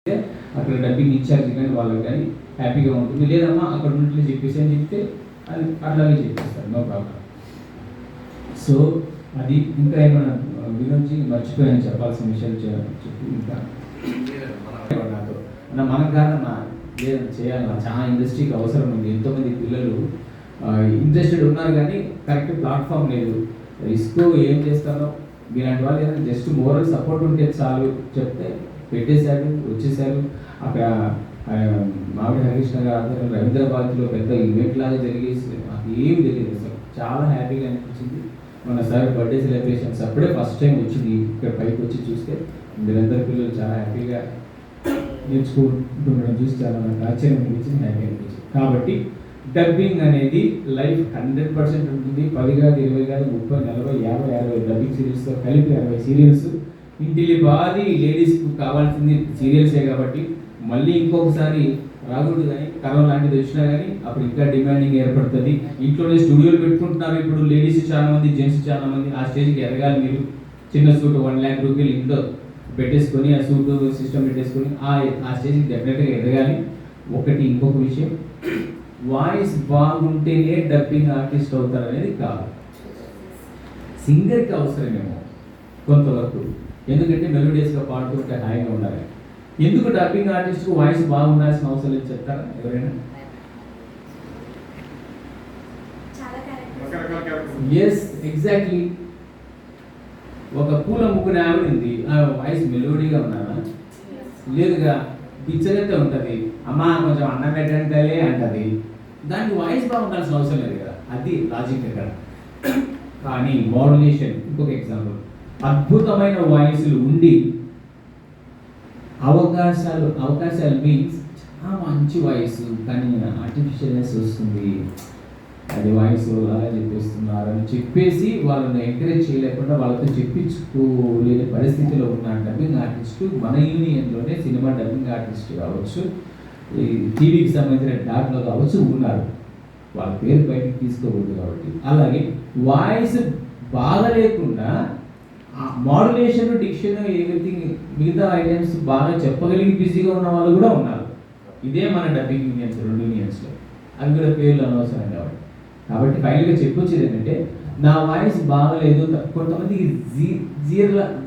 అక్కడ dubbing incharge కానీ వాళ్ళకి కానీ హ్యాపీగా ఉంటుంది. లేదమ్మా అక్కడ ఉన్నట్లు చెప్పేసి అని చెప్తే అది అట్లాగే చెప్పేస్తారు, నో ప్రాబ్లం. సో అది ఇంకా ఏమైనా గురించి మర్చిపోయాను చెప్పాల్సిన విషయాలు చెప్పి ఇంకా నాతో మనకు కాదన్నా లేదు చేయాలన్నా, చాలా ఇండస్ట్రీకి అవసరం ఉంది. ఎంతోమంది పిల్లలు ఇంట్రెస్టెడ్ ఉన్నారు కానీ కరెక్ట్ ప్లాట్ఫామ్ లేదు. రిస్క్ ఏం చేస్తారో మీలాంటి వాళ్ళు ఏదైనా జస్ట్ మోరల్ సపోర్ట్ ఉంటే చాలు చెప్తే పెట్టేశారు, వచ్చేసారు. అక్కడ మామిడి హరికృష్ణ గారు ఆధ్వర్యంలో రవీంద్రబాద్లో పెద్ద ఈవెంట్ లాగా జరిగేసి నాకు ఏమి తెలియదు అసలు. చాలా హ్యాపీగా అనిపించింది. మన సార్ బర్త్డే సెలబ్రేషన్స్ అప్పుడే ఫస్ట్ టైం వచ్చింది. ఇక్కడ పైకి వచ్చి చూస్తే మీరందరి పిల్లలు చాలా హ్యాపీగా నేర్చుకుంటుండడం చూసి చాలా నాకు ఆశ్చర్యం అనిపించింది, హ్యాపీ అనిపించింది. కాబట్టి డబ్బింగ్ అనేది లైఫ్ 100% ఉంటుంది. 10 కాదు, 20 కాదు, 30, 40, 50, 60 డబ్బింగ్ సీరియల్స్తో కలిపి 60 సీరియల్స్. ఇంటిలి బాది లేడీస్కి కావాల్సింది సీరియల్సే. కాబట్టి మళ్ళీ ఇంకొకసారి రాకూడదు కానీ కరోనా లాంటిది వచ్చినా కానీ అప్పుడు ఇంకా డిమాండింగ్ ఏర్పడుతుంది. ఇంట్లోనే స్టూడియోలు పెట్టుకుంటున్నారు ఇప్పుడు లేడీస్ చాలా మంది, జెంట్స్ చాలా మంది. ఆ స్టేజ్కి ఎదగాలి మీరు. చిన్న సూట్ 1 lakh రూపాయలు ఇంట్లో పెట్టేసుకొని ఆ సూట్ సిస్టమ్ పెట్టేసుకొని ఆ స్టేజ్కి డెఫినెట్గా ఎదగాలి. ఒకటి ఇంకొక విషయం, వాయిస్ బాగుంటేనే డబ్బింగ్ ఆర్టిస్ట్ అవుతారు అనేది కాదు. సింగర్కి అవసరమేమో కొంతవరకు, ఎందుకంటే మెలోడియస్గా పాడుతుంటే హాయిగా ఉండాలి. ఎందుకు డబ్బింగ్ ఆర్టిస్ట్కు వాయిస్ బాగుండాల్సిన అవసరం లేదు చెప్తారా ఎవరైనా? Yes, exactly. ఒక పూల ముగ్గురు ఆవిడ ఉంది, ఆ వాయిస్ మెలోడీగా ఉన్నారా? లేదుగా, పిచ్చగతే ఉంటుంది. అమ్మా కొంచెం అన్నం పెట్టంటే అంటది. దానికి వాయిస్ బాగుండాల్సిన అవసరం లేదు కదా. అది లాజిక్ ఇక్కడ. కానీ మోడ్యులేషన్ ఇంకొక ఎగ్జాంపుల్. అద్భుతమైన వాయిస్లు ఉండి అవకాశాలు మీన్స్ చాలా మంచి వాయిస్ కానీ ఆర్టిఫిషియల్నెస్ వస్తుంది, అది వాయిస్ అలా చెప్పేస్తున్నారు అని చెప్పేసి వాళ్ళని ఎంకరేజ్ చేయలేకుండా వాళ్ళతో చెప్పించుకోలేని పరిస్థితిలో ఉన్న డబ్బింగ్ ఆర్టిస్టు మన యూనియన్లోనే సినిమా డబ్బింగ్ ఆర్టిస్ట్ కావచ్చు, ఈ టీవీకి సంబంధించిన డాట్లో కావచ్చు ఉన్నారు. వాళ్ళ పేరు బయటకు తీసుకోకూడదు కాబట్టి. అలాగే వాయిస్ బాగా లేకుండా మోడ్యులేషన్, డిక్షన్, ఎవ్రీథింగ్ మిగతా ఐటమ్స్ బాగా చెప్పగలిగి బిజీగా ఉన్న వాళ్ళు కూడా ఉన్నారు. ఇదే మన డబ్బింగ్ యూనియన్స్, 2 యూనియన్స్లో. అవి కూడా పేర్లు అనవసరం కాబట్టి ఫైనల్గా చెప్పొచ్చేది ఏంటంటే నా వాయిస్ బాగలేదు. కొంతమందికి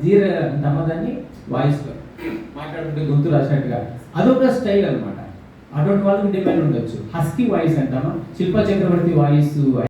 జీర నమ్మదాన్ని వాయిస్లో మాట్లాడుతుంటే గొంతు రాసినట్టుగా అదొక స్టైల్ అనమాట. అటువంటి వాళ్ళకి డిమాండ్ ఉండొచ్చు. హస్కీ వాయిస్ అంటామా, శిల్పా చక్రవర్తి వాయిస్